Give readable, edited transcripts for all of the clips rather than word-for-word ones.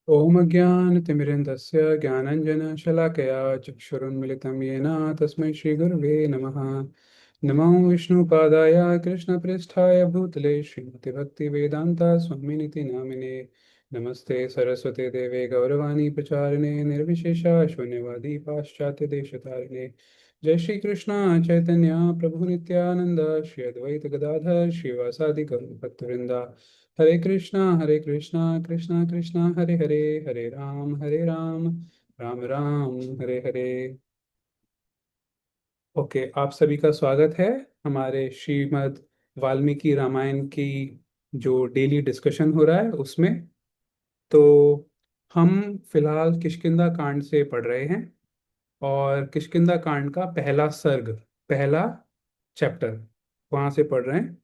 ॐ अज्ञानतिमिरन्धस्य ज्ञानञ्जनशलाकया चक्षुरुन्मिलितं येन तस्मै श्रीगुरवे नमः। नमो विष्णुपादाय कृष्णप्रेष्ठाय भूतले श्रीमति भक्तिवेदान्ता स्वामिनिति नामिने। नमस्ते सरस्वते देवे गौरवाणी प्रचारिणे निर्विशेषा शून्यवादी पाश्चात्य देशतारिणे। जय श्री कृष्ण चैतन्य प्रभु नित्यानंद श्री अद्वैत गदाधर श्रीवासादि गौर भक्तवृंदा। हरे कृष्णा कृष्णा कृष्णा हरे हरे, हरे राम राम राम हरे हरे। ओके, आप सभी का स्वागत है हमारे श्रीमद् वाल्मीकि रामायण की जो डेली डिस्कशन हो रहा है उसमें। तो हम फिलहाल किष्किंधा कांड से पढ़ रहे हैं और किष्किंधा कांड का पहला सर्ग, पहला चैप्टर वहां से पढ़ रहे हैं।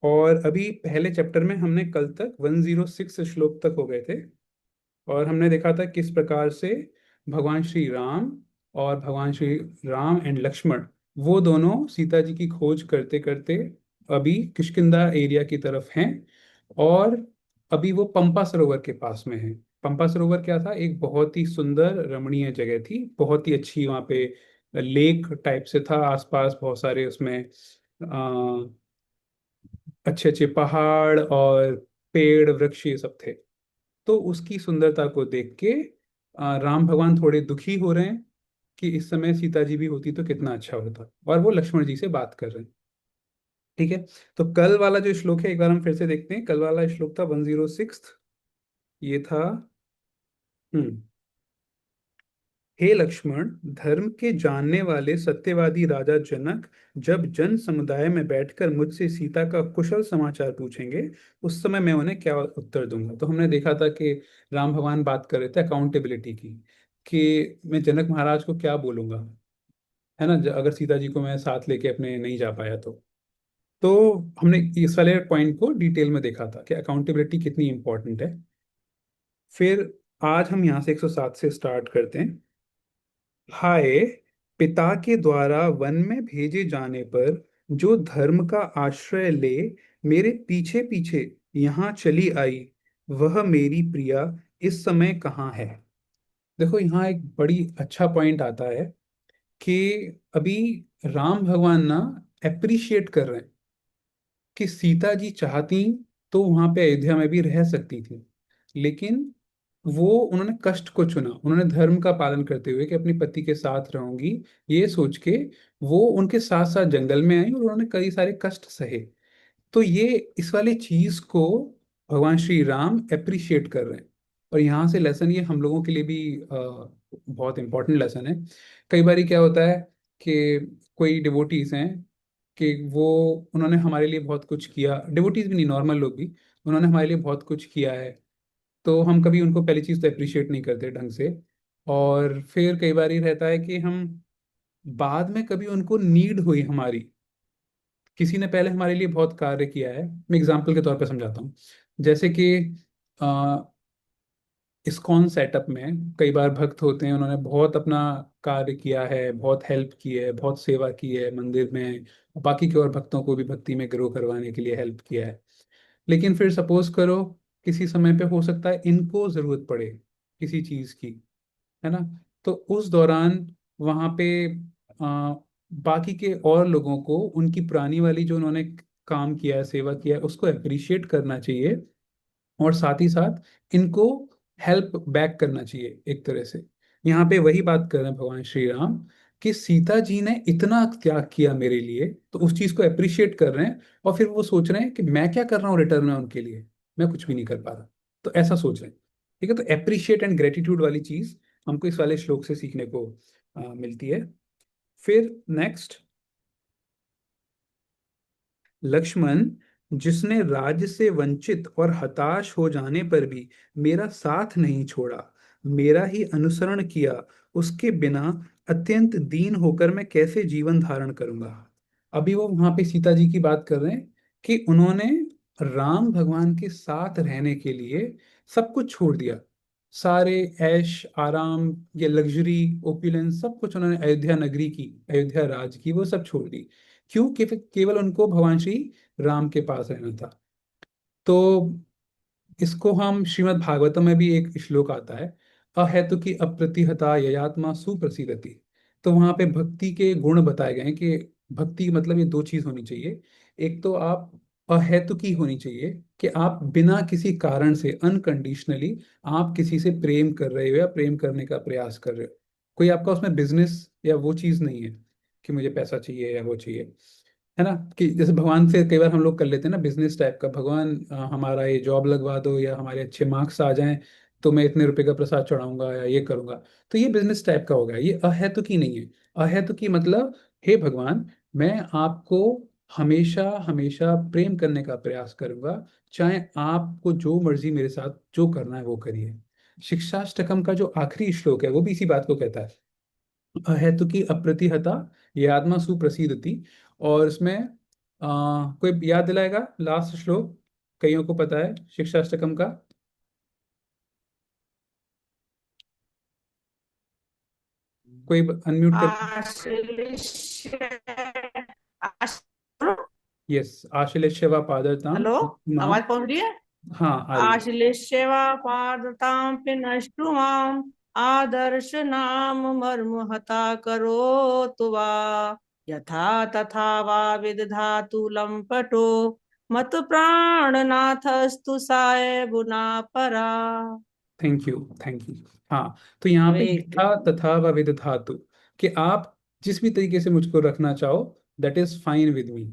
और अभी पहले चैप्टर में हमने कल तक 106 श्लोक तक हो गए थे और हमने देखा था किस प्रकार से भगवान श्री राम और भगवान श्री राम एंड लक्ष्मण वो दोनों सीता जी की खोज करते करते अभी किष्किंधा एरिया की तरफ हैं। और अभी वो पंपा सरोवर के पास में है। पंपा सरोवर क्या था, एक बहुत ही सुंदर रमणीय जगह थी, बहुत ही अच्छी। वहाँ पे लेक टाइप से था, आसपास बहुत सारे उसमें अच्छे अच्छे पहाड़ और पेड़ वृक्ष ये सब थे। तो उसकी सुंदरता को देख के राम भगवान थोड़े दुखी हो रहे हैं कि इस समय सीता जी भी होती तो कितना अच्छा होता, और वो लक्ष्मण जी से बात कर रहे हैं। ठीक है, तो कल वाला जो श्लोक है एक बार हम फिर से देखते हैं। कल वाला श्लोक था 106। ये था, हम्म हे लक्ष्मण, धर्म के जानने वाले सत्यवादी राजा जनक जब जन समुदाय में बैठकर मुझसे सीता का कुशल समाचार पूछेंगे, उस समय मैं उन्हें क्या उत्तर दूंगा। तो हमने देखा था कि राम भगवान बात कर रहे थे अकाउंटेबिलिटी की, कि मैं जनक महाराज को क्या बोलूंगा, है ना, अगर सीता जी को मैं साथ लेके अपने नहीं जा पाया तो हमने इस वाले पॉइंट को डिटेल में देखा था कि अकाउंटेबिलिटी कितनी इंपॉर्टेंट है। फिर आज हम यहाँ से 107 से स्टार्ट करते हैं। हाय, पिता के द्वारा वन में भेजे जाने पर जो धर्म का आश्रय ले मेरे पीछे पीछे यहाँ चली आई, वह मेरी प्रिया इस समय कहाँ है। देखो, यहाँ एक बड़ी अच्छा पॉइंट आता है कि अभी राम भगवान ना अप्रिशिएट कर रहे हैं कि सीता जी चाहती तो वहां पे अयोध्या में भी रह सकती थी, लेकिन वो उन्होंने कष्ट को चुना। उन्होंने धर्म का पालन करते हुए कि अपने पति के साथ रहूंगी, ये सोच के वो उनके साथ साथ जंगल में आई और उन्होंने कई सारे कष्ट सहे। तो ये इस वाली चीज को भगवान श्री राम अप्रिशिएट कर रहे हैं। और यहाँ से लेसन ये हम लोगों के लिए भी बहुत इंपॉर्टेंट लेसन है। कई बार क्या होता है कि कोई डिवोटीज हैं कि वो उन्होंने हमारे लिए बहुत कुछ किया, डिवोटीज भी नहीं, नॉर्मल लोग भी, उन्होंने हमारे लिए बहुत कुछ किया है। तो हम कभी उनको पहली चीज तो अप्रिशिएट नहीं करते ढंग से। और फिर कई बार ये रहता है कि हम बाद में कभी उनको नीड हुई हमारी, किसी ने पहले हमारे लिए बहुत कार्य किया है। मैं एग्जाम्पल के तौर पे समझाता हूँ। जैसे कि इस्कॉन सेटअप में कई बार भक्त होते हैं, उन्होंने बहुत अपना कार्य किया है, बहुत हेल्प की है, बहुत सेवा की है मंदिर में, बाकी के और भक्तों को भी भक्ति में ग्रो करवाने के लिए हेल्प किया है। लेकिन फिर सपोज करो किसी समय पे हो सकता है इनको जरूरत पड़े किसी चीज की, है ना। तो उस दौरान वहां पे बाकी के और लोगों को उनकी पुरानी वाली जो उन्होंने काम किया है, सेवा किया है, उसको अप्रिशिएट करना चाहिए। और साथ ही साथ इनको हेल्प बैक करना चाहिए एक तरह से। यहाँ पे वही बात कर रहे हैं भगवान श्री राम कि सीता जी ने इतना त्याग किया मेरे लिए, तो उस चीज को अप्रिशिएट कर रहे हैं। और फिर वो सोच रहे हैं कि मैं क्या कर रहा हूँ रिटर्न में उनके लिए, मैं कुछ भी नहीं कर पा रहा। तो ऐसा सोच रहे हैं। ठीक है, तो अप्रिशिएट एंड ग्रेटिट्यूड वाली चीज हमको इस वाले श्लोक से सीखने को मिलती है। फिर नेक्स्ट, लक्ष्मण, जिसने राज्य से वंचित और हताश हो जाने पर भी मेरा साथ नहीं छोड़ा, मेरा ही अनुसरण किया, उसके बिना अत्यंत दीन होकर मैं कैसे जीवन धारण करूंगा। अभी वो वहां पे सीता जी की बात कर रहे हैं कि उन्होंने राम भगवान के साथ रहने के लिए सब कुछ छोड़ दिया। सारे ऐश आराम, ये लग्जरी, ओपुलेंस, सब कुछ उन्होंने अयोध्या नगरी की, अयोध्या राज की, वो सब छोड़ दी। क्यों? केवल उनको भगवान श्री राम के पास रहना था। तो इसको हम श्रीमद् भागवतम में भी एक श्लोक आता है, अहेतुकी अप्रतिहता ययात्मा सुप्रसिद्धति। तो वहां पे भक्ति के गुण बताए गए हैं कि भक्ति मतलब ये दो चीज होनी चाहिए। एक तो आप अहेतुकी होनी चाहिए, कि आप बिना किसी कारण से अनकंडीशनली आप किसी से प्रेम कर रहे हो या प्रेम करने का प्रयास कर रहे हो। कोई आपका उसमें बिजनेस या वो चीज नहीं है कि मुझे पैसा चाहिए या वो चाहिए, है ना। कि जैसे भगवान से कई बार हम लोग कर लेते हैं ना बिजनेस टाइप का, भगवान हमारा ये जॉब लगवा दो या हमारे अच्छे मार्क्स आ जाएं तो मैं इतने रुपए का प्रसाद चढ़ाऊंगा या ये करूंगा। तो ये बिजनेस टाइप का हो गया, ये अहेतुकी नहीं है। अहेतुकी मतलब, हे भगवान, मैं आपको हमेशा हमेशा प्रेम करने का प्रयास करूंगा, चाहे आपको जो मर्जी मेरे साथ जो करना है वो करिए। शिक्षाष्टकम का जो आखिरी श्लोक है वो भी इसी बात को कहता है, अहेतुकी अप्रतिहता ये आत्मा सुप्रसिद्धति। और इसमें कोई याद दिलाएगा लास्ट श्लोक, कईयों को पता है शिक्षाष्टकम का। कोई अनम्यूट कर। आश्लेष आश- यस, आश्लेषवा पादरताम हेलो, माम। आवाज पहुंच रही है? हाँ आ रही है। आश्लेषवा पादतां पे नष्टुमाम आदर्श नाम मर्म हता करो वा यथा तथा वा विदधातु लंपटो मत प्राणनाथस्तु साय गुना परा। Thank you, thank you. हाँ, तो यहाँ पे ग्रेट। यथा तथा व विद धातु, कि आप जिस भी तरीके से मुझको रखना चाहो, that is fine with me.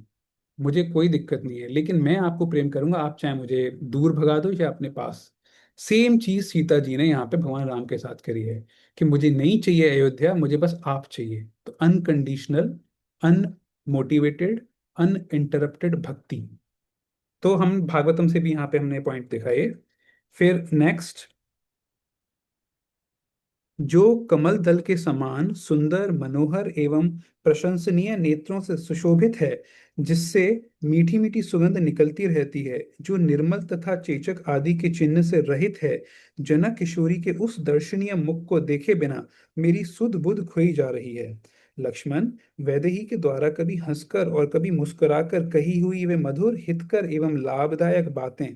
मुझे कोई दिक्कत नहीं है, लेकिन मैं आपको प्रेम करूंगा, आप चाहे मुझे दूर भगा दो या अपने पास। सेम चीज सीता जी ने यहाँ पे भगवान राम के साथ करी है, कि मुझे नहीं चाहिए अयोध्या, मुझे बस आप चाहिए। तो अनकंडीशनल, अनमोटिवेटेड, अनइंटरप्टेड भक्ति। तो हम भागवतम से भी यहाँ पे हमने पॉइंट देखा ये। फिर नेक्स्ट, जो कमल दल के समान सुंदर मनोहर एवं प्रशंसनीय नेत्रों से सुशोभित है, जिससे मीठी मीठी सुगंध निकलती रहती है, जो निर्मल तथा चेचक आदि के चिन्ह से रहित है, जनक किशोरी के उस दर्शनीय मुख को देखे बिना मेरी सुध बुध खोई जा रही है। लक्ष्मण, वैदेही के द्वारा कभी हंसकर और कभी मुस्कुराकर कही हुई वे मधुर हितकर एवं लाभदायक बातें,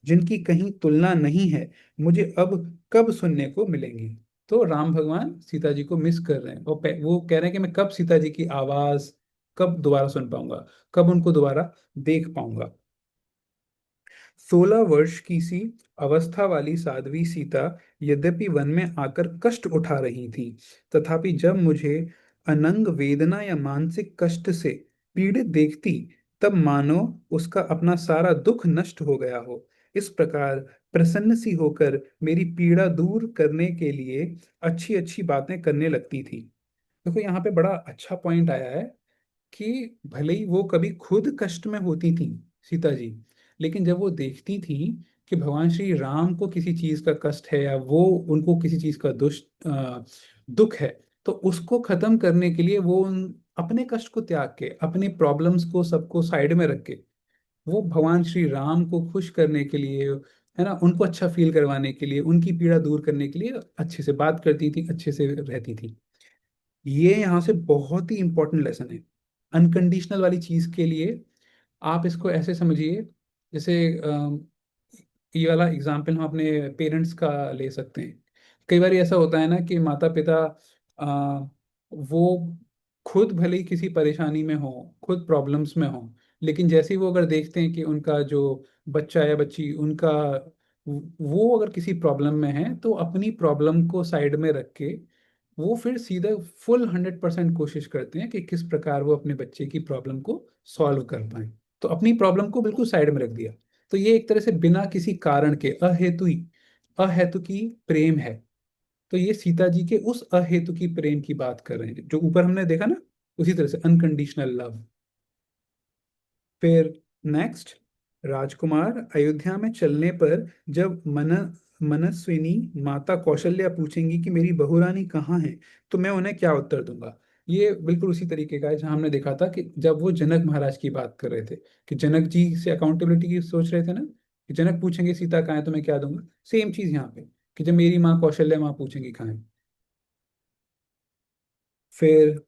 जिनकी कहीं तुलना नहीं है, मुझे अब कब सुनने को मिलेंगी। तो राम भगवान सीता जी को मिस कर रहे हैं, और वो कह रहे हैं कि मैं कब सीता जी की आवाज कब दोबारा सुन पाऊंगा, कब उनको दोबारा देख पाऊंगा। 16 वर्ष की सी अवस्था वाली साध्वी सीता यद्यपि वन में आकर कष्ट उठा रही थी, तथापि जब मुझे अनंग वेदना या मानसिक कष्ट से पीड़ित देखती, तब मानो उसका अपना सारा दुख नष्ट हो गया हो। इस प्रकार प्रसन्न सी होकर मेरी पीड़ा दूर करने के लिए अच्छी अच्छी बातें करने लगती थी। देखो यहाँ पे बड़ा अच्छा पॉइंट आया है, कि भले ही वो कभी खुद कष्ट में होती थी सीता जी, लेकिन जब वो देखती थी कि भगवान श्री राम को किसी चीज का कष्ट है या वो उनको किसी चीज का दुख है, तो उसको खत्म करने के लिए वो अपने कष्ट को त्याग के, अपने प्रॉब्लम्स को सबको साइड में रख के, वो भगवान श्री राम को खुश करने के लिए, है ना, उनको अच्छा फील करवाने के लिए, उनकी पीड़ा दूर करने के लिए अच्छे से बात करती थी, अच्छे से रहती थी। ये यहाँ से बहुत ही इंपॉर्टेंट लेसन है अनकंडीशनल वाली चीज के लिए। आप इसको ऐसे समझिए, जैसे ये वाला एग्जाम्पल हम अपने पेरेंट्स का ले सकते हैं। कई बार ऐसा होता है ना कि माता पिता वो खुद भले ही किसी परेशानी में हो, खुद प्रॉब्लम्स में हो, लेकिन जैसे ही वो अगर देखते हैं कि उनका जो बच्चा या बच्ची उनका, वो अगर किसी प्रॉब्लम में है, तो अपनी प्रॉब्लम को साइड में रख के वो फिर सीधा फुल 100% कोशिश करते हैं कि किस प्रकार वो अपने बच्चे की प्रॉब्लम को सॉल्व कर पाए। तो अपनी प्रॉब्लम को बिल्कुल साइड में रख दिया। तो ये एक तरह से बिना किसी कारण के अहेतु की प्रेम है। तो ये सीता जी के उस अहेतु की प्रेम की बात कर रहे हैं जो ऊपर हमने देखा ना, उसी तरह से अनकंडीशनल लव। फिर नेक्स्ट, राजकुमार, अयोध्या में चलने पर जब मनस्विनी माता कौशल्या पूछेंगी कि मेरी बहुरानी कहाँ है, तो मैं उन्हें क्या उत्तर दूंगा। ये बिल्कुल उसी तरीके का है जहां हमने देखा था कि जब वो जनक महाराज की बात कर रहे थे, कि जनक जी से अकाउंटेबिलिटी की सोच रहे थे ना, कि जनक पूछेंगे सीता कहाँ है तो मैं क्या दूंगा। सेम चीज यहाँ पे, कि जब मेरी माँ कौशल्या माँ पूछेंगी कहाँ है। फिर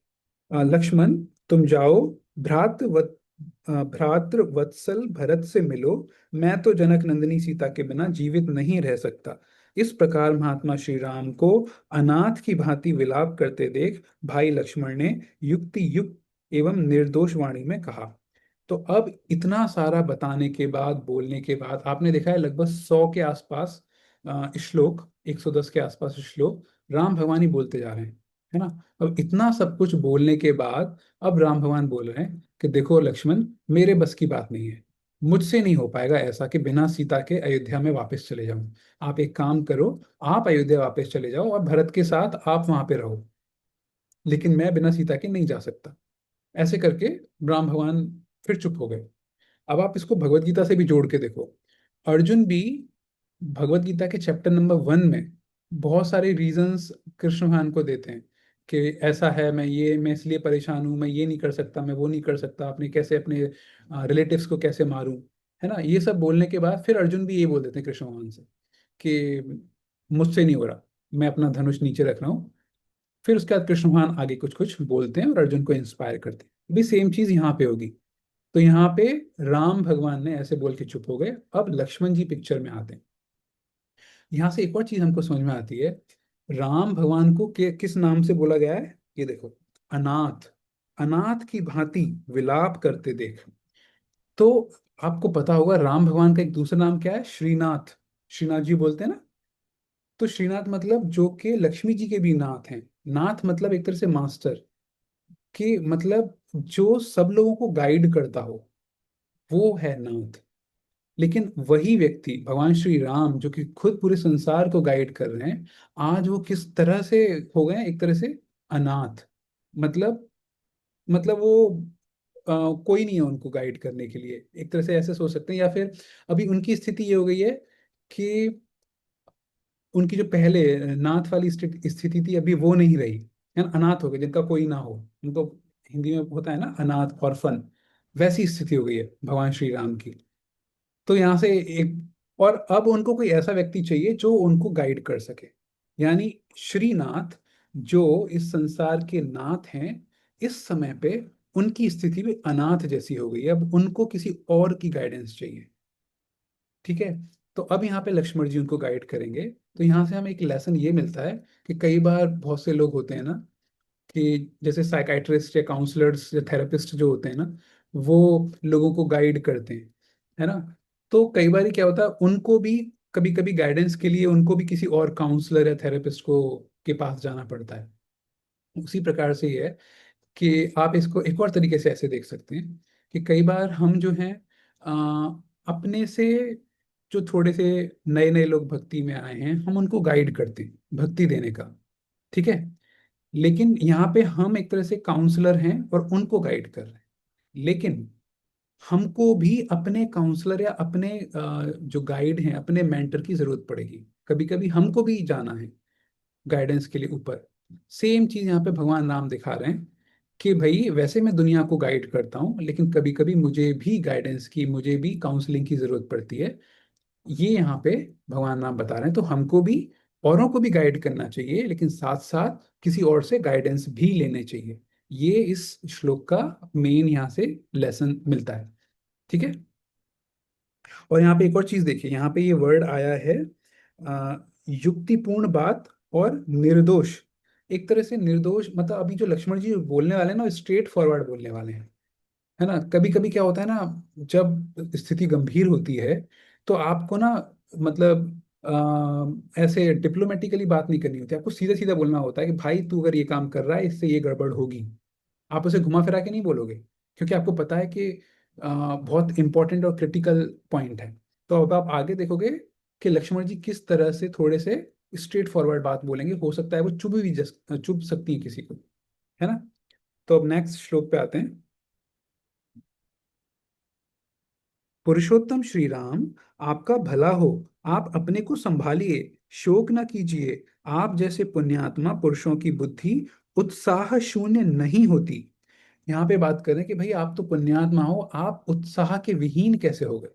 लक्ष्मण, तुम जाओ, भ्रातृवत भ्रातृ वत्सल भरत से मिलो, मैं तो जनक नंदिनी सीता के बिना जीवित नहीं रह सकता। इस प्रकार महात्मा श्री राम को अनाथ की भांति विलाप करते देख भाई लक्ष्मण ने युक्ति युक्त एवं निर्दोष वाणी में कहा। तो अब इतना सारा बताने के बाद, बोलने के बाद, आपने देखा है लगभग 100 के आसपास श्लोक, 110 के आसपास श्लोक राम भगवान ही बोलते जा रहे हैं, है ना। अब इतना सब कुछ बोलने के बाद अब राम भगवान बोल रहे हैं कि देखो लक्ष्मण, मेरे बस की बात नहीं है, मुझसे नहीं हो पाएगा ऐसा कि बिना सीता के अयोध्या में वापस चले जाऊं। आप एक काम करो, आप अयोध्या वापस चले जाओ और भरत के साथ आप वहां पे रहो, लेकिन मैं बिना सीता के नहीं जा सकता। ऐसे करके राम भगवान फिर चुप हो गए। अब आप इसको भगवत गीता से भी जोड़ के देखो। अर्जुन भी भगवत गीता के चैप्टर नंबर 1 में बहुत सारे रीजंस कृष्ण भगवान को देते हैं कि ऐसा है, मैं इसलिए परेशान हूँ, मैं ये नहीं कर सकता, मैं वो नहीं कर सकता, अपने कैसे अपने रिलेटिव्स को कैसे मारूं, है ना। ये सब बोलने के बाद फिर अर्जुन भी ये बोल देते हैं कृष्ण भगवान से कि मुझसे नहीं हो रहा, मैं अपना धनुष नीचे रख रहा हूँ। फिर उसके बाद कृष्ण भगवान आगे कुछ कुछ बोलते हैं और अर्जुन को इंस्पायर करते हैं। भी सेम चीज यहाँ पे होगी। तो यहाँ पे राम भगवान ने ऐसे बोल के चुप हो गए। अब लक्ष्मण जी पिक्चर में आते हैं। यहाँ से एक और चीज हमको समझ में आती है, राम भगवान को किस नाम से बोला गया है, ये देखो, अनाथ। अनाथ की भांति विलाप करते देख। तो आपको पता होगा राम भगवान का एक दूसरा नाम क्या है, श्रीनाथ। श्रीनाथ जी बोलते हैं ना। तो श्रीनाथ मतलब जो कि लक्ष्मी जी के भी नाथ हैं। नाथ मतलब एक तरह से मास्टर, कि मतलब जो सब लोगों को गाइड करता हो, वो है नाथ। लेकिन वही व्यक्ति भगवान श्री राम जो कि खुद पूरे संसार को गाइड कर रहे हैं, आज वो किस तरह से हो गए हैं, एक तरह से अनाथ। मतलब वो कोई नहीं है उनको गाइड करने के लिए, एक तरह से ऐसे सोच सकते हैं। या फिर अभी उनकी स्थिति ये हो गई है कि उनकी जो पहले नाथ वाली स्थिति थी, अभी वो नहीं रही, है ना। अनाथ हो गए, जिनका कोई ना हो, उनको हिंदी में होता है ना अनाथ, ऑर्फन। वैसी स्थिति हो गई है भगवान श्री राम की। तो यहाँ से एक, और अब उनको कोई ऐसा व्यक्ति चाहिए जो उनको गाइड कर सके। यानी श्रीनाथ जो इस संसार के नाथ हैं, इस समय पे उनकी स्थिति भी अनाथ जैसी हो गई है। अब उनको किसी और की गाइडेंस चाहिए। ठीक है। तो अब यहाँ पे लक्ष्मण जी उनको गाइड करेंगे। तो यहाँ से हमें एक लेसन ये मिलता है कि कई बार बहुत से लोग होते हैं ना, कि जैसे साइकाइट्रिस्ट या काउंसलर्स या थेरेपिस्ट जो होते हैं ना, वो लोगों को गाइड करते हैं, है ना। तो कई बार क्या होता है, उनको भी कभी कभी गाइडेंस के लिए उनको भी किसी और काउंसलर या थेरेपिस्ट को के पास जाना पड़ता है। उसी प्रकार से ये है कि आप इसको एक और तरीके से ऐसे देख सकते हैं कि कई बार हम जो हैं अपने से जो थोड़े से नए नए लोग भक्ति में आए हैं, हम उनको गाइड करते हैं भक्ति देने का। ठीक है। लेकिन यहाँ पे हम एक तरह से काउंसलर हैं और उनको गाइड कर रहे हैं। लेकिन हमको भी अपने काउंसलर या अपने जो गाइड हैं, अपने मेंटर की जरूरत पड़ेगी। कभी कभी हमको भी जाना है गाइडेंस के लिए ऊपर। सेम चीज यहाँ पे भगवान राम दिखा रहे हैं कि भाई वैसे मैं दुनिया को गाइड करता हूँ, लेकिन कभी कभी मुझे भी गाइडेंस की, मुझे भी काउंसलिंग की जरूरत पड़ती है। ये यहाँ पे भगवान राम बता रहे हैं। तो हमको भी औरों को भी गाइड करना चाहिए, लेकिन साथ साथ किसी और से गाइडेंस भी लेने चाहिए। ये इस श्लोक का मेन यहाँ से लेसन मिलता है। ठीक है। और यहाँ पे एक और चीज देखिए, यहाँ पे ये वर्ड आया है युक्तिपूर्ण बात और निर्दोष। एक तरह से निर्दोष मतलब अभी जो लक्ष्मण जी बोलने वाले हैं ना, स्ट्रेट फॉरवर्ड बोलने वाले हैं, है ना। कभी कभी क्या होता है ना, जब स्थिति गंभीर होती है तो आपको ना, मतलब ऐसे डिप्लोमेटिकली बात नहीं करनी होती, आपको सीधा सीधा बोलना होता है कि भाई तू अगर ये काम कर रहा है, इससे ये गड़बड़ होगी। आप उसे घुमा फिरा के नहीं बोलोगे, क्योंकि आपको पता है कि बहुत इंपॉर्टेंट और क्रिटिकल पॉइंट है। तो अब आप आगे देखोगे कि लक्ष्मण जी किस तरह से थोड़े से स्ट्रेट फॉरवर्ड बात बोलेंगे। हो सकता है वो चुभ सकती है किसी को, है ना। तो अब नेक्स्ट श्लोक पे आते हैं। पुरुषोत्तम श्री राम, आपका भला हो, आप अपने को संभालिए, शोक न कीजिए। आप जैसे पुण्यात्मा पुरुषों की बुद्धि उत्साह शून्य नहीं होती। यहाँ पे बात करें कि भाई आप तो पुण्यात्मा हो, आप उत्साह के विहीन कैसे हो गए।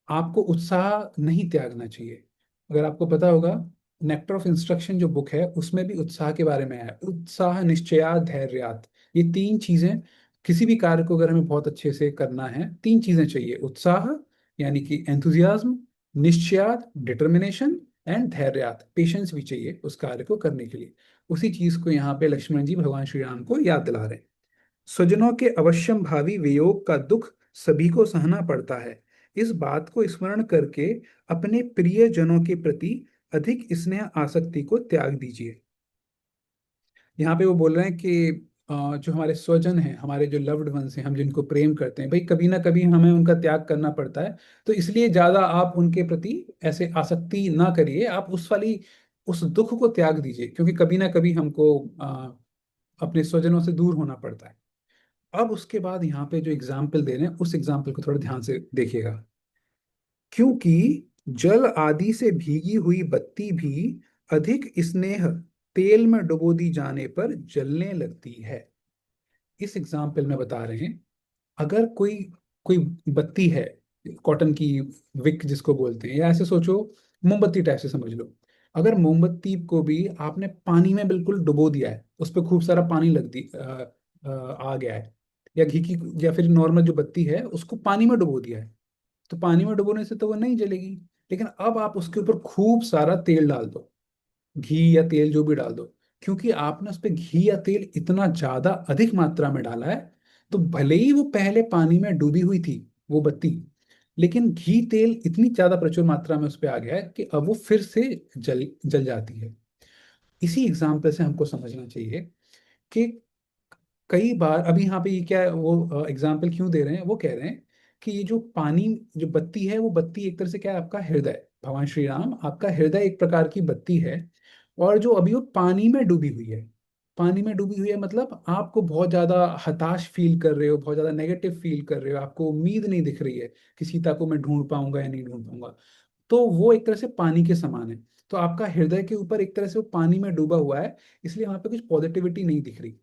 आपको उत्साह नहीं त्यागना चाहिए। अगर आपको पता होगा, नेक्टर ऑफ इंस्ट्रक्शन जो बुक है उसमें भी उत्साह के बारे में है। उत्साह निश्चयात धैर्यात, ये तीन चीजें किसी भी कार्य को अगर हमें बहुत अच्छे से करना है, तीन चीजें चाहिए: उत्साह यानी कि एंथुजियाज्म, निश्चयात डिटर्मिनेशन, एंड धैर्यात पेशेंस भी चाहिए उस कार्य को करने के लिए। उसी चीज को यहाँ पे लक्ष्मण जी भगवान श्री राम को याद दिला रहे हैं। स्वजनों के अवश्यम भावी वियोग का दुख सभी को सहना पड़ता है। इस बात को स्मरण करके अपने प्रियजनों के प्रति अधिक स्नेह आसक्ति को त्याग दीजिए। यहाँ पे वो बोल रहे हैं कि जो हमारे स्वजन हैं, हमारे जो लव्ड वंस हैं, हम जिनको प्रेम करते हैं, भाई कभी ना कभी हमें उनका त्याग करना पड़ता है। तो इसलिए ज्यादा आप उनके प्रति ऐसे आसक्ति ना करिए, आप उस दुख को त्याग दीजिए, क्योंकि कभी ना कभी हमको अपने स्वजनों से दूर होना पड़ता है। अब उसके बाद यहाँ पे जो एग्जाम्पल दे रहे हैं, उस एग्जाम्पल को थोड़ा ध्यान से देखिएगा। क्योंकि जल आदि से भीगी हुई बत्ती भी अधिक स्नेह तेल में डुबो दी जाने पर जलने लगती है। इस एग्जाम्पल में बता रहे हैं, अगर कोई कोई बत्ती है, कॉटन की विक जिसको बोलते हैं, या ऐसे सोचो मोमबत्ती टाइप से समझ लो। अगर मोमबत्ती को भी आपने पानी में बिल्कुल डुबो दिया है, उस पर खूब सारा पानी आ गया है, या घी की, या फिर नॉर्मल जो बत्ती है उसको पानी में डुबो दिया है, तो पानी में डुबोने से तो वो नहीं जलेगी। लेकिन अब आप उसके ऊपर खूब सारा तेल डाल दो, घी या तेल जो भी डाल दो, क्योंकि आपने उस पर घी या तेल इतना ज्यादा अधिक मात्रा में डाला है, तो भले ही वो पहले पानी में डूबी हुई थी वो बत्ती, लेकिन घी तेल इतनी ज्यादा प्रचुर मात्रा में उस पर आ गया है कि अब वो फिर से जल जल जाती है। इसी एग्जाम्पल से हमको समझना चाहिए कि कई बार, अभी यहाँ पे ये क्या है, वो एग्जाम्पल क्यों दे रहे हैं, वो कह रहे हैं कि ये जो पानी, जो बत्ती है, वो बत्ती एक तरह से क्या है, आपका हृदय, भगवान श्री राम आपका हृदय एक प्रकार की बत्ती है। और जो अभी वो पानी में डूबी हुई है, पानी में डूबी हुई है मतलब आपको बहुत ज्यादा हताश फील कर रहे हो, बहुत ज्यादा नेगेटिव फील कर रहे हो, आपको उम्मीद नहीं दिख रही है कि सीता को मैं ढूंढ पाऊंगा या नहीं ढूंढ पाऊंगा। तो वो एक तरह से पानी के समान है। तो आपका हृदय के ऊपर एक तरह से वो पानी में डूबा हुआ है, इसलिए वहां पे कुछ पॉजिटिविटी नहीं दिख रही।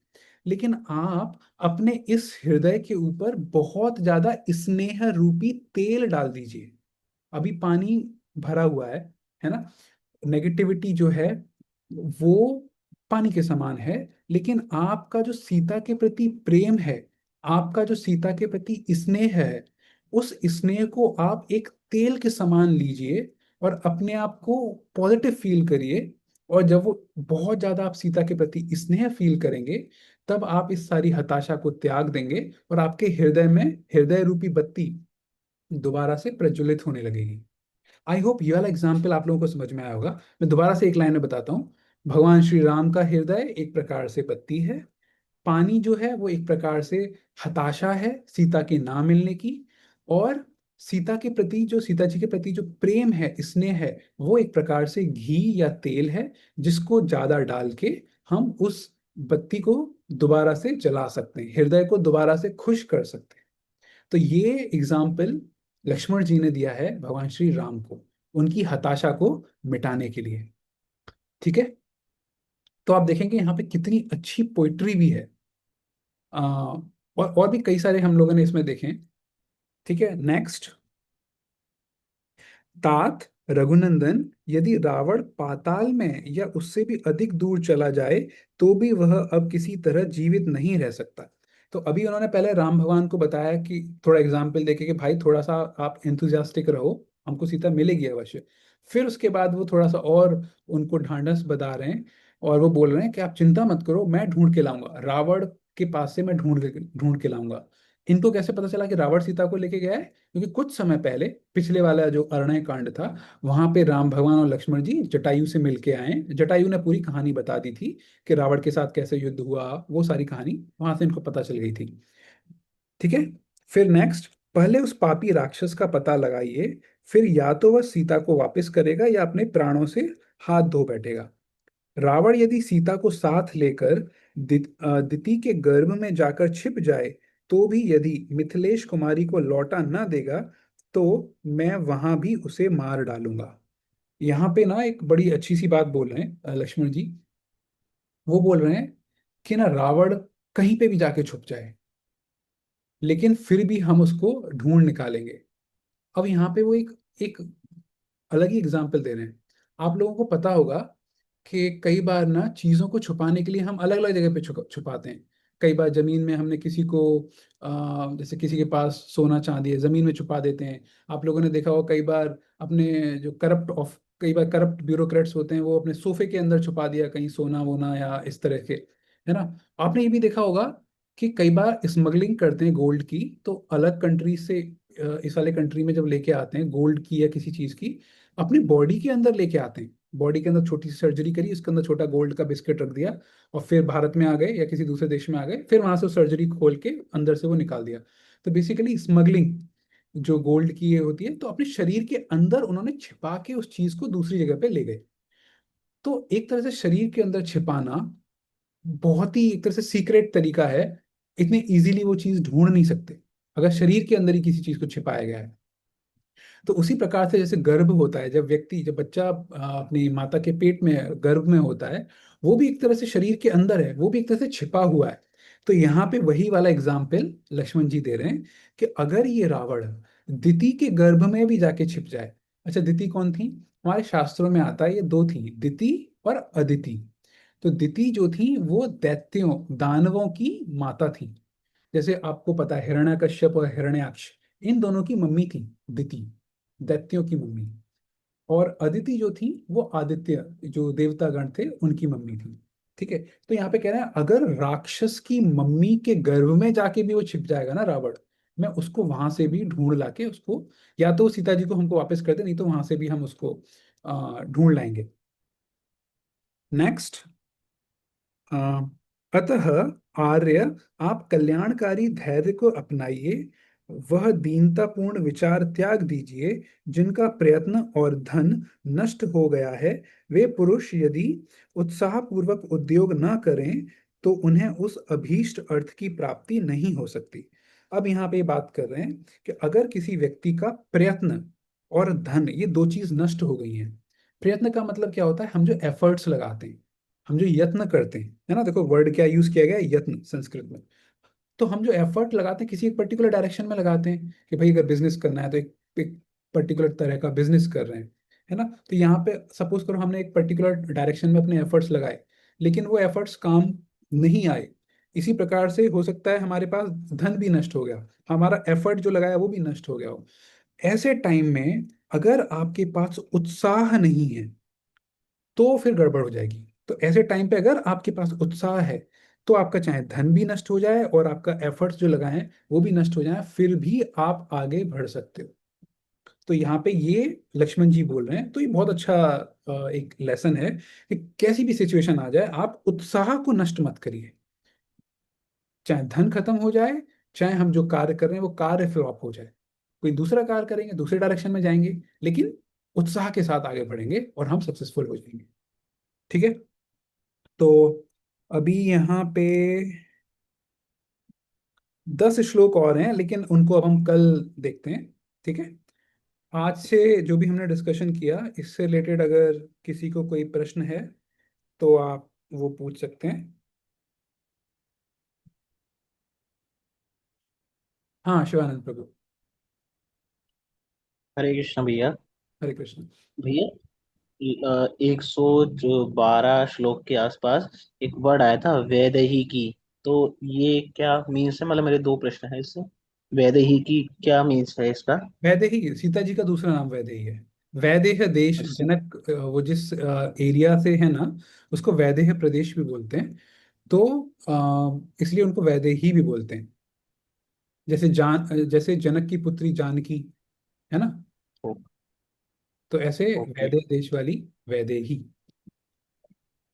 लेकिन आप अपने इस हृदय के ऊपर बहुत ज्यादा स्नेह रूपी तेल डाल दीजिए। अभी पानी भरा हुआ है ना, नेगेटिविटी जो है वो पानी के समान है। लेकिन आपका जो सीता के प्रति प्रेम है, आपका जो सीता के प्रति स्नेह है, उस स्नेह को आप एक तेल के समान लीजिए और अपने आप को पॉजिटिव फील करिए। और जब वो बहुत ज्यादा आप सीता के प्रति स्नेह फील करेंगे, तब आप इस सारी हताशा को त्याग देंगे और आपके हृदय में हृदय रूपी बत्ती दोबारा से प्रज्वलित होने लगेगी। आई होप ये वाला एग्जाम्पल आप लोगों को समझ में आया होगा। मैं दोबारा से एक लाइन में बताता हूँ। भगवान श्री राम का हृदय एक प्रकार से बत्ती है, पानी जो है वो एक प्रकार से हताशा है सीता के ना मिलने की, और सीता के प्रति, जो सीता जी के प्रति जो प्रेम है, स्नेह है, वो एक प्रकार से घी या तेल है, जिसको ज्यादा डाल के हम उस बत्ती को दोबारा से जला सकते हैं, हृदय को दोबारा से खुश कर सकते हैं। तो ये एग्जाम्पल लक्ष्मण जी ने दिया है भगवान श्री राम को, उनकी हताशा को मिटाने के लिए। ठीक है, तो आप देखेंगे यहाँ पे कितनी अच्छी पोइट्री भी है। और भी कई सारे हम लोगों ने इसमें देखे। ठीक है, नेक्स्ट। तात रघुनंदन, यदि रावण पाताल में या उससे भी अधिक दूर चला जाए तो भी वह अब किसी तरह जीवित नहीं रह सकता। तो अभी उन्होंने पहले राम भगवान को बताया कि थोड़ा एग्जाम्पल देके कि भाई थोड़ा सा आप एंथुजियास्टिक रहो, हमको सीता मिलेगी अवश्य। फिर उसके बाद वो थोड़ा सा और उनको ढांढस बता रहे हैं, और वो बोल रहे हैं कि आप चिंता मत करो, मैं ढूंढ के लाऊंगा, रावण के पास से मैं ढूंढ के लाऊंगा। इनको कैसे पता चला कि रावण सीता को लेके गया है? क्योंकि कुछ समय पहले पिछले वाला जो अरण्य कांड था, वहां पे राम भगवान और लक्ष्मण जी जटायु से मिलके आए। जटायु ने पूरी कहानी बता दी थी कि रावण के साथ कैसे युद्ध हुआ, वो सारी कहानी वहां से इनको पता चल गई थी। ठीक है, फिर नेक्स्ट। पहले उस पापी राक्षस का पता लगाइए, फिर या तो वह सीता को वापस करेगा या अपने प्राणों से हाथ धो बैठेगा। रावण यदि सीता को साथ लेकर दिति के गर्भ में जाकर छिप जाए, तो भी यदि मिथिलेश कुमारी को लौटा न देगा, तो मैं वहां भी उसे मार डालूंगा। यहाँ पे ना एक बड़ी अच्छी सी बात बोल रहे हैं लक्ष्मण जी। वो बोल रहे हैं कि ना रावण कहीं पे भी जाके छुप जाए, लेकिन फिर भी हम उसको ढूंढ निकालेंगे। अब यहाँ पे वो एक एक अलग ही एग्जाम्पल दे रहे हैं। आप लोगों को पता होगा कि कई बार ना चीजों को छुपाने के लिए हम अलग अलग जगह पे छुपाते हैं। कई बार जमीन में हमने किसी को जैसे किसी के पास सोना चांदी है, जमीन में छुपा देते हैं। आप लोगों ने देखा होगा कई बार अपने जो कई बार करप्ट ब्यूरोक्रेट्स होते हैं, वो अपने सोफे के अंदर छुपा दिया कहीं सोना वोना या इस तरह के, है ना। आपने ये भी देखा होगा कि कई बार स्मगलिंग करते हैं गोल्ड की, तो अलग कंट्री से इस वाले कंट्री में जब लेके आते हैं गोल्ड की या किसी चीज की, अपनी बॉडी के अंदर लेके आते हैं। बॉडी के अंदर छोटी सी सर्जरी करी, उसके अंदर छोटा गोल्ड का बिस्किट रख दिया, और फिर भारत में आ गए या किसी दूसरे देश में आ गए, फिर वहां से सर्जरी खोल के अंदर से वो निकाल दिया। तो बेसिकली स्मगलिंग जो गोल्ड की ये होती है, तो अपने शरीर के अंदर उन्होंने छिपा के उस चीज को दूसरी जगह पे ले गए। तो एक तरह से शरीर के अंदर छिपाना बहुत ही एक तरह से सीक्रेट तरीका है। इतने इजीली वो चीज ढूंढ नहीं सकते अगर शरीर के अंदर ही किसी चीज को छिपाया गया है। तो उसी प्रकार से जैसे गर्भ होता है, जब बच्चा अपनी माता के पेट में गर्भ में होता है, वो भी एक तरह से शरीर के अंदर है, वो भी एक तरह से छिपा हुआ है। तो यहाँ पे वही वाला एग्जाम्पल लक्ष्मण जी दे रहे हैं कि अगर ये रावण दिति के गर्भ में भी जाके छिप जाए। अच्छा, दिति कौन थी? हमारे शास्त्रों में आता है ये दो थी, दिति और अदिति। तो दिति जो थी वो दैत्यों दानवों की माता थी। जैसे आपको पता है हिरण्यकश्यप और हिरण्याक्ष, इन दोनों की मम्मी थी दिति, दैत्यों की मम्मी। और अदिति जो थी वो आदित्य जो देवतागण थे उनकी मम्मी थी। ठीक है। तो यहाँ पे कह रहे हैं अगर राक्षस की मम्मी के गर्भ में जाके भी वो छिप जाएगा ना रावण, मैं उसको वहां से भी ढूंढ लाके उसको, या तो सीता जी को हमको वापस कर दे, नहीं तो वहां से भी हम उसको ढूंढ लाएंगे। नेक्स्ट। अ, अतः आर्य, आप कल्याणकारी धैर्य को अपनाइए, वह दीनतापूर्ण विचार त्याग दीजिए जिनका प्रयत्न और धन नष्ट हो गया है। वे पुरुष यदि उत्साहपूर्वक उद्योग न करें तो उन्हें उस अभीष्ट अर्थ की प्राप्ति नहीं हो सकती। अब यहाँ पे बात कर रहे हैं कि अगर किसी व्यक्ति का प्रयत्न और धन, ये दो चीज नष्ट हो गई हैं। प्रयत्न का मतलब क्या होता है? हम जो एफर्ट्स लगाते हैं, हम जो यत्न करते हैं, है ना। देखो वर्ड क्या यूज किया गया है, यत्न, संस्कृत में। तो हम जो एफर्ट लगाते हैं किसी एक पर्टिकुलर डायरेक्शन में लगाते हैं कि भाई अगर बिजनेस करना है तो एक पर्टिकुलर तरह का बिजनेस कर रहे हैं, है ना। तो यहाँ पे सपोज करो हमने एक पर्टिकुलर डायरेक्शन में अपने एफर्ट्स लगाए, लेकिन वो एफर्ट्स काम नहीं आए। इसी प्रकार से हो सकता है हमारे पास धन भी नष्ट हो गया, हमारा एफर्ट जो लगाया वो भी नष्ट हो गया हो। ऐसे टाइम में अगर आपके पास उत्साह नहीं है तो फिर गड़बड़ हो जाएगी। तो ऐसे टाइम पे अगर आपके पास उत्साह है, तो आपका चाहे धन भी नष्ट हो जाए और आपका एफर्ट्स जो लगाए हैं वो भी नष्ट हो जाए, फिर भी आप आगे बढ़ सकते हो। तो यहाँ पे ये लक्ष्मण जी बोल रहे हैं, तो ये बहुत अच्छा एक लेसन है कि कैसी भी सिचुएशन आ जाए आप उत्साह को नष्ट मत करिए। चाहे धन खत्म हो जाए, चाहे हम जो कार्य कर रहे हैं वो कार्य फ्लॉप हो जाए, कोई दूसरा कार्य करेंगे, दूसरे डायरेक्शन में जाएंगे, लेकिन उत्साह के साथ आगे बढ़ेंगे और हम सक्सेसफुल हो जाएंगे। ठीक है। तो अभी यहाँ पे 10 श्लोक और हैं, लेकिन उनको अब हम कल देखते हैं। ठीक है। आज से जो भी हमने डिस्कशन किया इससे रिलेटेड अगर किसी को कोई प्रश्न है तो आप वो पूछ सकते हैं। हाँ, शिवानंद प्रभु। हरे कृष्ण भैया। हरे कृष्ण। भैया 112 श्लोक के आसपास एक वर्ड आया था वैदेही की। तो ये क्या मीन्स है? मतलब मेरे दो प्रश्न है इससे। वैदेही की क्या मीन्स है इसका? वैदेही सीता जी का दूसरा नाम वैदेही है। वैदेह देश, अच्छा। जनक वो जिस एरिया से है ना, उसको वैदेह प्रदेश भी बोलते हैं। तो इसलिए उनको वैदेही भी बोलते हैं। जैसे जनक की पुत्री जानकी, है ना। ओ- तो ऐसे ओके। वैदेह देश वाली वैदेही।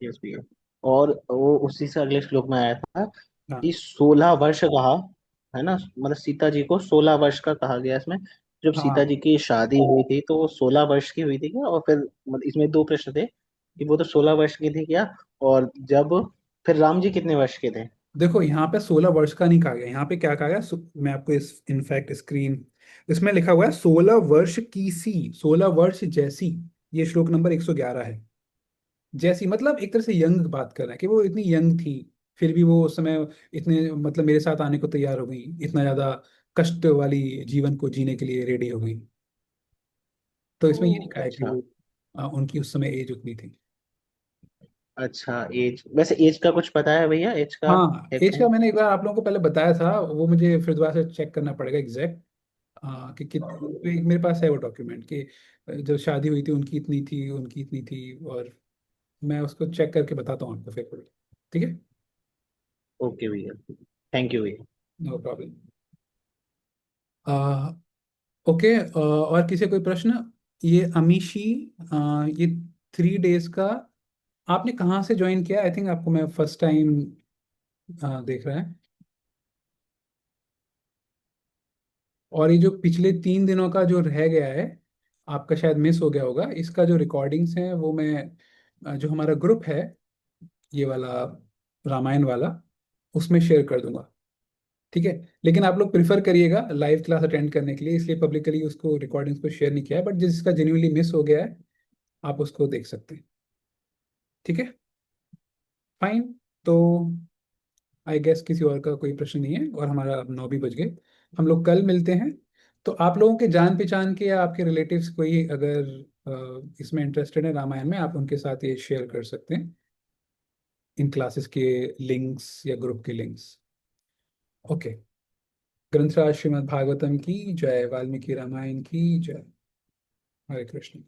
यस भैया। और वो उसी से अगले श्लोक में आया था हाँ कि 16 वर्ष कहा, है ना? मतलब सीता जी को 16 वर्ष का कहा गया इसमें। जब सीता हाँ। जी की शादी हुई थी तो वो 16 वर्ष की हुई थी क्या? और फिर मतलब इसमें दो प्रश्न थे कि वो तो 16 वर्ष की थी क्या, और जब फिर राम जी कितने वर्ष के थे? देखो यहाँ पे 16 वर्ष का नहीं कहा गया, यहाँ पे क्या कहा गया, मैं आपको इस इनफैक्ट स्क्रीन, इसमें लिखा हुआ है 16 वर्ष की सी, 16 वर्ष जैसी। ये श्लोक नंबर 111 है। जैसी मतलब एक तरह से यंग बात कर रहे हैं कि वो इतनी यंग थी, फिर भी वो उस समय इतने मतलब मेरे साथ आने को तैयार हो गई, इतना ज्यादा कष्ट वाली जीवन को जीने के लिए रेडी हो गई। तो ओ इसमें ये लिखा है कि अच्छा। वो उनकी उस समय एज उतनी थी। अच्छा, एज, वैसे एज का कुछ पता है भैया, एज का हाँ, है एज का कहीं? मैंने एक बार आप लोगों को पहले बताया था, वो मुझे फिर दोबारा से चेक करना पड़ेगा एग्जैक्ट। हाँ, कि एक मेरे पास है वो डॉक्यूमेंट कि जब शादी हुई थी उनकी इतनी थी, उनकी इतनी थी, और मैं उसको चेक करके बताता हूँ आपको फिर। ठीक है। ओके भैया, थैंक यू भैया। No problem. ओके, और किसी कोई प्रश्न? ये अमीशी, ये 3 डेज का आपने कहाँ से ज्वाइन किया? आई थिंक आपको मैं फर्स्ट टाइम देख रहा है। और ये जो पिछले 3 दिनों का जो रह गया है, आपका शायद मिस हो गया होगा, इसका जो रिकॉर्डिंग्स हैं वो मैं जो हमारा ग्रुप है, ये वाला रामायण वाला, उसमें शेयर कर दूंगा। ठीक है। लेकिन आप लोग प्रिफर करिएगा लाइव क्लास अटेंड करने के लिए, इसलिए पब्लिकली उसको रिकॉर्डिंग्स को शेयर नहीं किया है, बट जिसका जेन्युइनली मिस हो गया है आप उसको देख सकते हैं। ठीक है। फाइन। तो आई गेस किसी और का कोई प्रश्न नहीं है, और हमारा अब 9 भी बज गए। हम लोग कल मिलते हैं। तो आप लोगों के जान पहचान के या आपके रिलेटिव्स कोई अगर इसमें इंटरेस्टेड है रामायण में, आप उनके साथ ये शेयर कर सकते हैं, इन क्लासेस के लिंक्स या ग्रुप के लिंक्स। ओके। ग्रंथराज श्रीमद् भागवतम की जय, वाल्मीकि रामायण की जय। हरे कृष्ण।